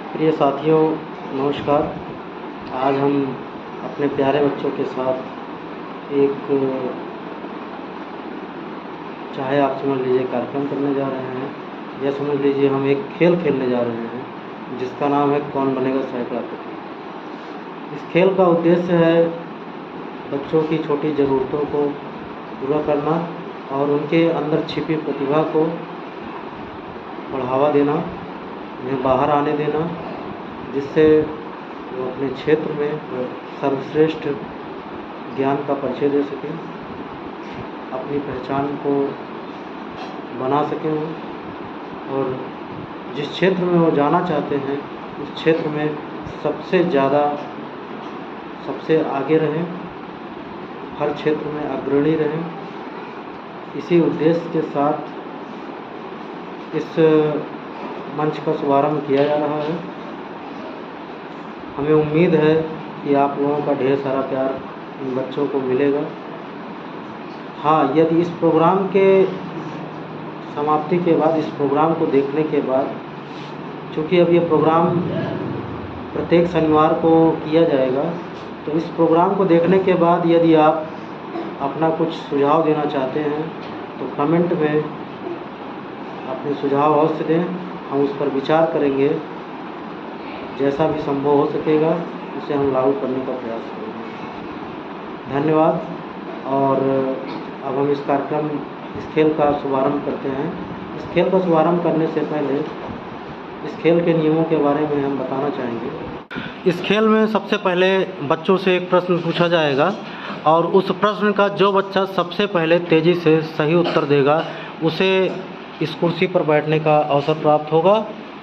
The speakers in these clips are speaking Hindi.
प्रिय साथियों, नमस्कार। आज हम अपने प्यारे बच्चों के साथ एक, चाहे आप समझ लीजिए कार्यक्रम करने जा रहे हैं, या समझ लीजिए हम एक खेल खेलने जा रहे हैं जिसका नाम है कौन बनेगा सहस्त्राधिपति। इस खेल का उद्देश्य है बच्चों की छोटी ज़रूरतों को पूरा करना और उनके अंदर छिपी प्रतिभा को बढ़ावा देना, उन्हें बाहर आने देना, जिससे वो अपने क्षेत्र में सर्वश्रेष्ठ ज्ञान का परिचय दे सकें, अपनी पहचान को बना सकें और जिस क्षेत्र में वो जाना चाहते हैं उस क्षेत्र में सबसे ज़्यादा, सबसे आगे रहें, हर क्षेत्र में अग्रणी रहें। इसी उद्देश्य के साथ इस मंच का शुभारंभ किया जा रहा है। हमें उम्मीद है कि आप लोगों का ढेर सारा प्यार इन बच्चों को मिलेगा। हाँ, यदि इस प्रोग्राम के समाप्ति के बाद, इस प्रोग्राम को देखने के बाद, चूँकि अब ये प्रोग्राम प्रत्येक शनिवार को किया जाएगा, तो इस प्रोग्राम को देखने के बाद यदि आप अपना कुछ सुझाव देना चाहते हैं तो कमेंट में अपने सुझाव अवश्य दें। हम उस पर विचार करेंगे, जैसा भी संभव हो सकेगा उसे हम लागू करने का प्रयास करेंगे। धन्यवाद। और अब हम इस खेल का शुभारंभ करते हैं। इस खेल का शुभारंभ करने से पहले इस खेल के नियमों के बारे में हम बताना चाहेंगे। इस खेल में सबसे पहले बच्चों से एक प्रश्न पूछा जाएगा और उस प्रश्न का जो बच्चा सबसे पहले तेज़ी से सही उत्तर देगा उसे इस कुर्सी पर बैठने का अवसर प्राप्त होगा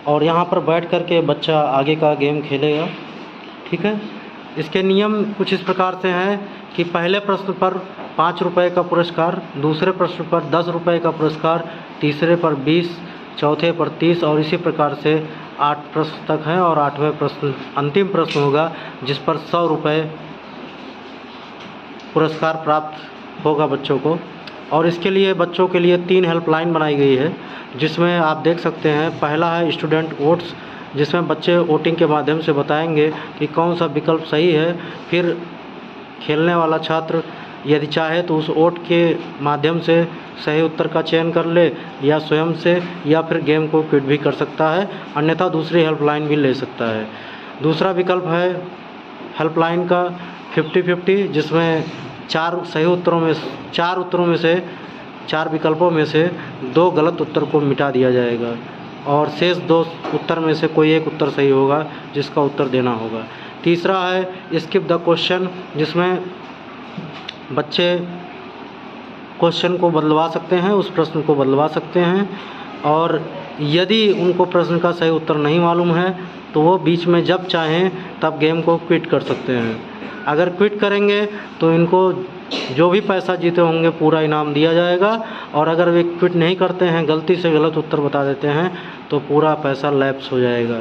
और यहाँ पर बैठ कर के बच्चा आगे का गेम खेलेगा। ठीक है। इसके नियम कुछ इस प्रकार से हैं कि पहले प्रश्न पर 5 रुपये का पुरस्कार, दूसरे प्रश्न पर 10 रुपये का पुरस्कार, तीसरे पर 20, चौथे पर 30 और इसी प्रकार से 8 प्रश्न तक हैं और 8वें प्रश्न अंतिम प्रश्न होगा जिस पर 100 रुपये पुरस्कार प्राप्त होगा बच्चों को। और इसके लिए बच्चों के लिए 3 हेल्पलाइन बनाई गई है, जिसमें आप देख सकते हैं। पहला है स्टूडेंट वोट्स, जिसमें बच्चे वोटिंग के माध्यम से बताएंगे कि कौन सा विकल्प सही है। फिर खेलने वाला छात्र यदि चाहे तो उस वोट के माध्यम से सही उत्तर का चयन कर ले, या स्वयं से, या फिर गेम को क्विट भी कर सकता है, अन्यथा दूसरी हेल्पलाइन भी ले सकता है। दूसरा विकल्प है हेल्पलाइन का 50-50, जिसमें 4 उत्तरों में से 4 विकल्पों में से 2 गलत उत्तर को मिटा दिया जाएगा और शेष 2 उत्तर में से कोई एक उत्तर सही होगा जिसका उत्तर देना होगा। तीसरा है स्किप द क्वेश्चन, जिसमें बच्चे क्वेश्चन को बदलवा सकते हैं, उस प्रश्न को बदलवा सकते हैं और यदि उनको प्रश्न का सही उत्तर नहीं मालूम है तो वो बीच में जब चाहें तब गेम को क्विट कर सकते हैं। अगर क्विट करेंगे तो इनको जो भी पैसा जीते होंगे पूरा इनाम दिया जाएगा और अगर वे क्विट नहीं करते हैं, गलती से गलत उत्तर बता देते हैं, तो पूरा पैसा लैप्स हो जाएगा।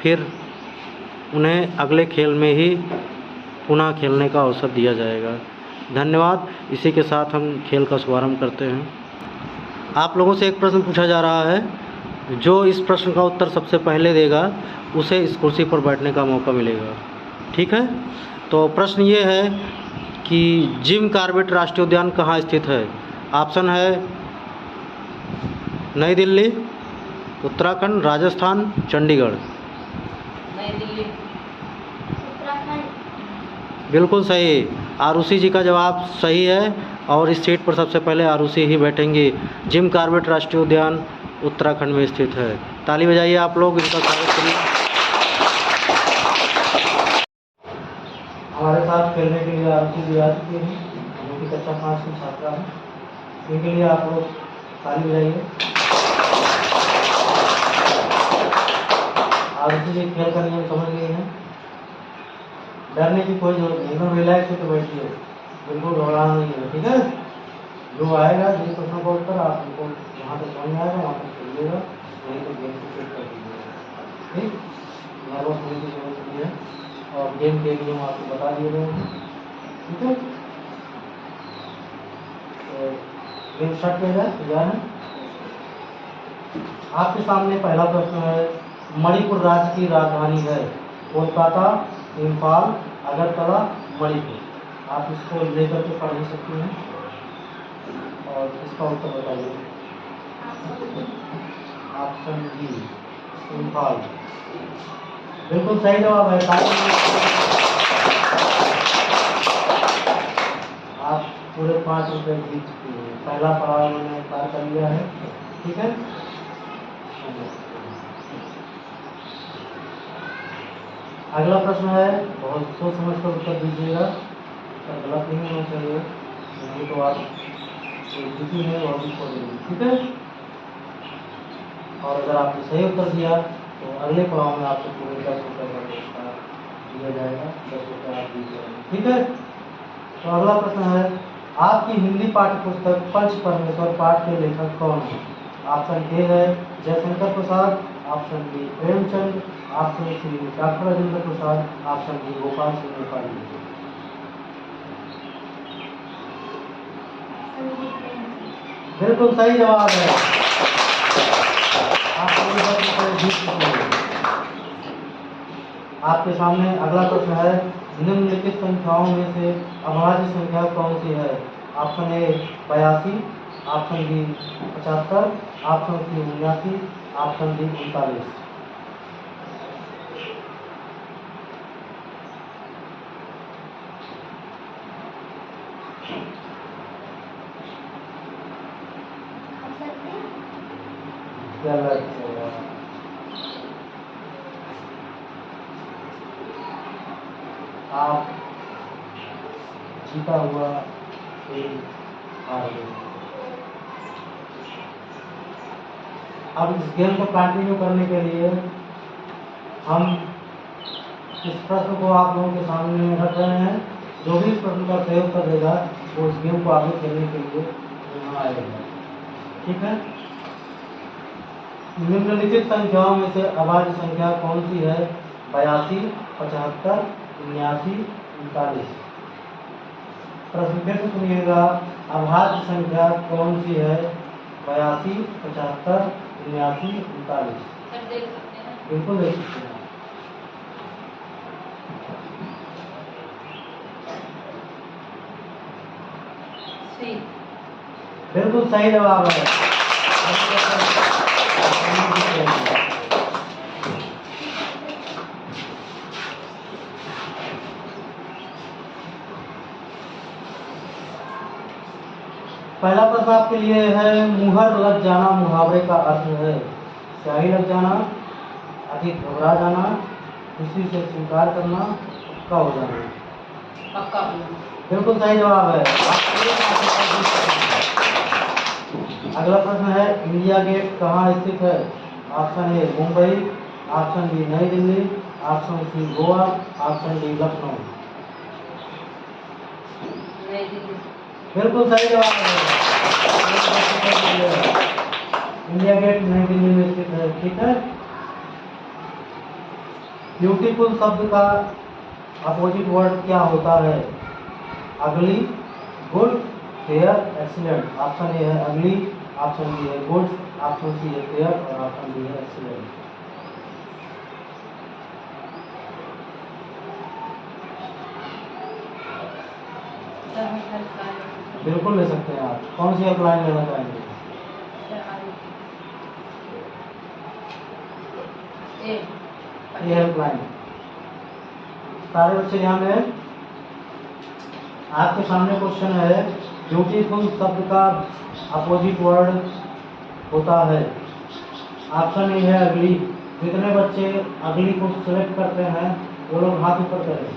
फिर उन्हें अगले खेल में ही पुनः खेलने का अवसर दिया जाएगा। धन्यवाद। इसी के साथ हम खेल का शुभारंभ करते हैं। आप लोगों से एक प्रश्न पूछा जा रहा है, जो इस प्रश्न का उत्तर सबसे पहले देगा उसे इस कुर्सी पर बैठने का मौका मिलेगा। ठीक है। तो प्रश्न ये है कि जिम कॉर्बेट राष्ट्रीय उद्यान कहाँ स्थित है। ऑप्शन है नई दिल्ली, उत्तराखंड, राजस्थान, चंडीगढ़। नई दिल्ली। उत्तराखंड। बिल्कुल सही। आरुषि जी का जवाब सही है और इस सीट पर सबसे पहले आरुषि ही बैठेंगी। जिम कॉर्बेट राष्ट्रीय उद्यान उत्तराखंड में स्थित है। ताली बजाइए आप लोग, इनका स्वागत करिए। हमारे साथ खेलने के लिए आरुषि जी आ चुकी हैं, जो कि कक्षा 5 की छात्रा है। इनके लिए आप लोग ताली बजाइए। आरुषि जी खेल का नियम समझ गई हैं, डरने की कोई जरूरत नहीं, एकदम रिलैक्स होकर बैठिए, बिल्कुल घबराना नहीं है। ठीक है। जो आएगा जिन प्रश्नों का उत्तर आप उनको जहाँ तक समझ आएगा वहाँ तक खेलिएगा, नहीं तो गेम को चेक कर दीजिएगा। ठीक, नर्वस होने की जरूरत नहीं है और गेम के नियम आपको बता दिए गए हैं। ठीक है। तो गेम स्टार्ट किया जाए। तैयार है। आपके सामने पहला प्रश्न है मणिपुर राज्य की राजधानी है? कोलकाता, इम्फाल, अगरतला, मणिपुर। आप इसको लेकर के पढ़ ही सकती हैं और इसका उत्तर बताइए। Option D, Imphal. बिल्कुल सही जवाब है। आप पूरे 5 रुपये जीत चुके हैं। पहला पड़ाव मैंने पार कर लिया है। ठीक है, अगला प्रश्न है, बहुत सोच समझ कर उत्तर दीजिएगा, तो गलत नहीं होना चाहिए, नहीं तो आप जीती है और भी छोड़ेंगे। ठीक है, और अगर आपने सही उत्तर दिया तो अगले पड़ाव में आपको पूरे 10 रुपये का पुरस्कार दिया जाएगा। 10 रुपये आप जीत जाएंगे। ठीक है, तो अगला प्रश्न है, आपकी हिंदी पाठ्य पुस्तक पंच परमेश्वर पाठ के लेखक कौन है? ऑप्शन ए है Jaishankar Prasad, option B Premchand, option C doctor Rajendra Prasad, option D Gopal Singh Nepali. बिल्कुल सही जवाब है। आपके सामने अगला प्रश्न है, निम्नलिखित संख्याओं में से अभाज्य संख्या कौन सी है? Option A 82, option B 75, option C 79, option D 39। आप जीता हुआ खेल हार गए। अब इस गेम को कंटिन्यू करने के लिए हम इस प्रश्न को आप लोगों के सामने रख रहे हैं। जो भी इस प्रश्न का सही उत्तर देगा वो इस गेम को आगे खेलने के लिए यहाँ आएगा। ठीक है, निम्नलिखित संख्याओं में से अभाज्य संख्या कौन सी है? 82, 75, 79, 39। प्रश्न फिर से सुनिएगा, अभाज्य संख्या कौन सी है? 82, 75, 79, 39। बिल्कुल देख सकते हैं। बिल्कुल सही जवाब है। पहला प्रश्न आपके लिए है, मुहर लग जाना मुहावरे का अर्थ है? स्याही लग जाना, अधिक घबरा जाना, खुशी से स्वीकार करना, पक्का हो जाना। पक्का होना। बिल्कुल सही जवाब है। अगला प्रश्न है, इंडिया गेट कहाँ स्थित है? Option A Mumbai, option B New Delhi, option C Goa, option D Lucknow. New Delhi. बिल्कुल सही जवाब है। इंडिया गेट नई दिल्ली में स्थित है। ठीक है, ब्यूटीफुल शब्द का अपोजिट वर्ड क्या होता है? अगली, good, fair, excellent. Option A है अगली, ऑप्शन बी है गुड, ऑप्शन सी है फेयर और ऑप्शन डी है एक्सीलेंट। बिल्कुल ले सकते हैं आप। कौन सी हेल्पलाइन लेना चाहेंगे? ये हेल्पलाइन। सारे बच्चे ध्यान दें, आपके सामने क्वेश्चन है, ब्यूटीफुल शब्द का अपोजिट वर्ड होता है। ऑप्शन ए है अगली। जितने बच्चे अगली को सिलेक्ट करते हैं वो लोग हाथ ऊपर करें।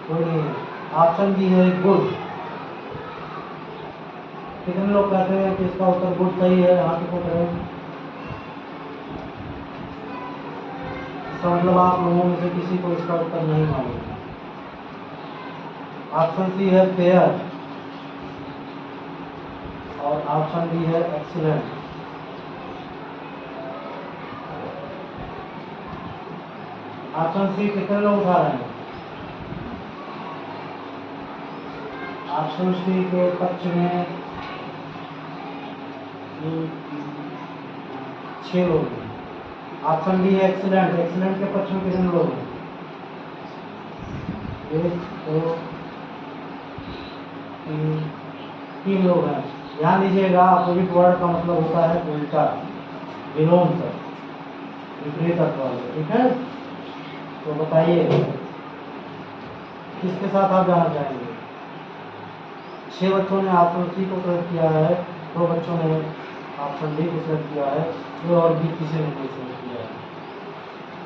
कोई नहीं है। ऑप्शन बी है गुड। कितने लोग कहते हैं कि इसका उत्तर गुड सही है? हाथ ऊपर करें। इसका मतलब आप लोगों में से किसी को इसका उत्तर नहीं मालूम। ऑप्शन सी है फेयर और ऑप्शन डी है एक्सीलेंट। ऑप्शन सी कितने लोग उठा रहे हैं? ऑप्शन सी के पक्ष में 1, 2, 3, 4, 5, 6 लोग हैं। ऑप्शन डी है एक्सीलेंट। एक्सीलेंट के पक्ष में कितने लोग हैं? 1 2 3 लोग हैं। ध्यान दीजिएगा, अपोजिट वर्ड का मतलब होता है उल्टा, विलोम से, विपरीत अर्थ वाले। ठीक है, तो बताइए किसके साथ आप जाना चाहेंगे? 6 बच्चों ने ऑप्शन सी को सेलेक्ट किया है, 2 बच्चों ने ऑप्शन डी को सेलेक्ट किया है, ए और बी किसी ने नहीं सेलेक्ट किया है।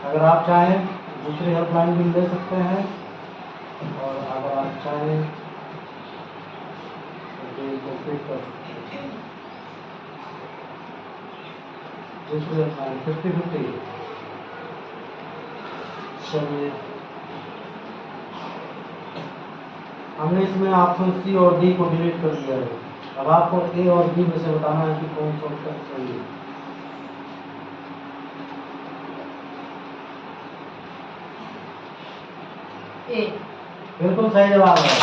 अगर आप चाहें दूसरी हेल्पलाइन भी ले सकते हैं, और अगर आप चाहें तो इनको क्लिक कर सकते हैं। दूसरी हेल्पलाइन 50-50। चलिए, हमने इसमें ऑप्शन सी और डी को डिलीट कर दिया है। अब आपको ए और बी में से बताना है कि कौन सा उत्तर सही है। ए। बिल्कुल सही जवाब है।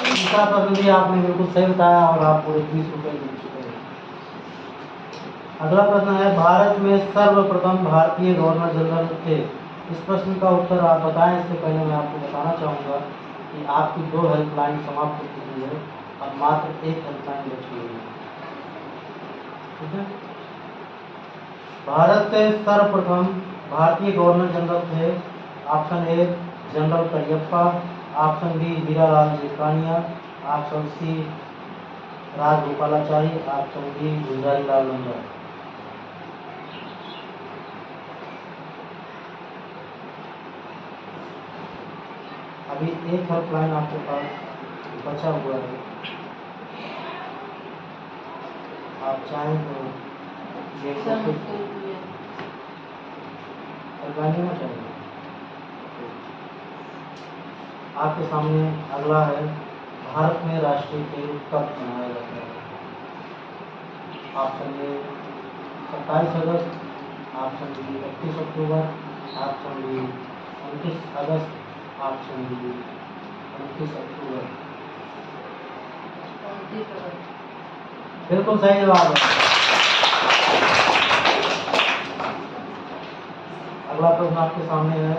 तीसरा प्रश्न भी आपने बिल्कुल सही बताया और आप पूरे 20 रुपये जीत चुके हैं। अगला प्रश्न है, भारत में सर्वप्रथम भारतीय गवर्नर जनरल थे। इस प्रश्न का उत्तर आप बताएं। इससे पहले मैं आपको बताना चाहूँगा कि आपकी 2 हेल्पलाइन समाप्त हो चुकी है, अब मात्र 1 हेल्पलाइन बची हुई है। ठीक है, भारत से सर्वप्रथम भारतीय गवर्नर जनरल थे। Option A general Cariappa, option B Hiralal Jethania, option C Rajagopalachari, option D Gulzarilal Nanda. अभी 1 हेल्पलाइन आपके पास बचा हुआ है, आप चाहें तो ये हेल्पलाइन लेना चाहिए। आपके सामने अगला है, भारत में राष्ट्रीय खेल कब मनाया जाता है? ऑप्शन ए 27 अगस्त, ऑप्शन बी 31 अक्टूबर, ऑप्शन बी 29 अगस्त, ऑप्शन डी 29 अक्टूबर। बिल्कुल सही जवाब है। अगला प्रश्न आपके सामने है,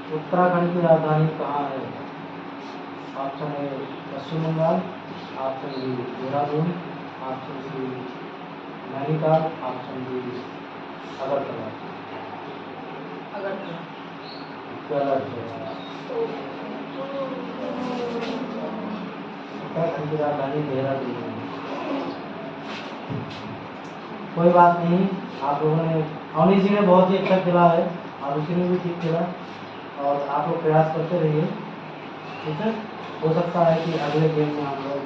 उत्तराखंड की राजधानी कहाँ है? Option A Paschim Bangal, option B Dehradun, option C Nainital, option D Agartala. गलत है। उत्तराखंड की राजधानी देहरादून है। कोई बात नहीं, आप लोगों ने, अवनी जी ने बहुत ही अच्छा खेला है और उसी ने भी ठीक खेला, और आप लोग प्रयास करते रहिए। ठीक है, हो सकता है कि अगले गेम में हम लोग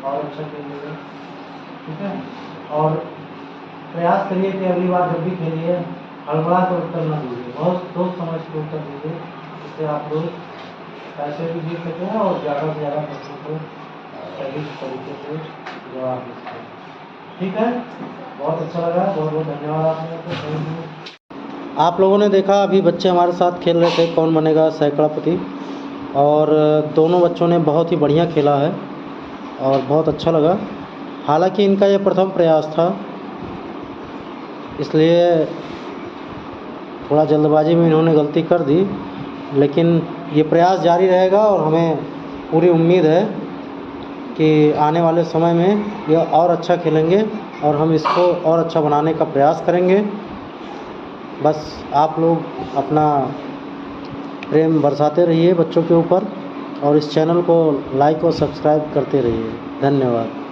और अच्छा खेलेंगे। ठीक है, और प्रयास करिए कि अगली बार जब भी खेलिए हड़बड़ा कर उत्तर न दीजिए, बहुत सोच समझ के उत्तर दीजिए, इससे आप लोग पैसे भी जीत सकते हैं और ज़्यादा से ज़्यादा प्रश्नों को सही तरीके से जवाब दे सकते हैं। ठीक है, बहुत अच्छा लगा, बहुत बहुत धन्यवाद आप लोगों को। Thank you. आप लोगों ने देखा अभी बच्चे हमारे साथ खेल रहे थे कौन बनेगा सैकड़ापति, और दोनों बच्चों ने बहुत ही बढ़िया खेला है और बहुत अच्छा लगा। हालांकि इनका यह प्रथम प्रयास था, इसलिए थोड़ा जल्दबाजी में इन्होंने गलती कर दी, लेकिन ये प्रयास जारी रहेगा और हमें पूरी उम्मीद है कि आने वाले समय में ये और अच्छा खेलेंगे और हम इसको और अच्छा बनाने का प्रयास करेंगे। बस आप लोग अपना प्रेम बरसाते रहिए बच्चों के ऊपर और इस चैनल को लाइक और सब्सक्राइब करते रहिए। धन्यवाद।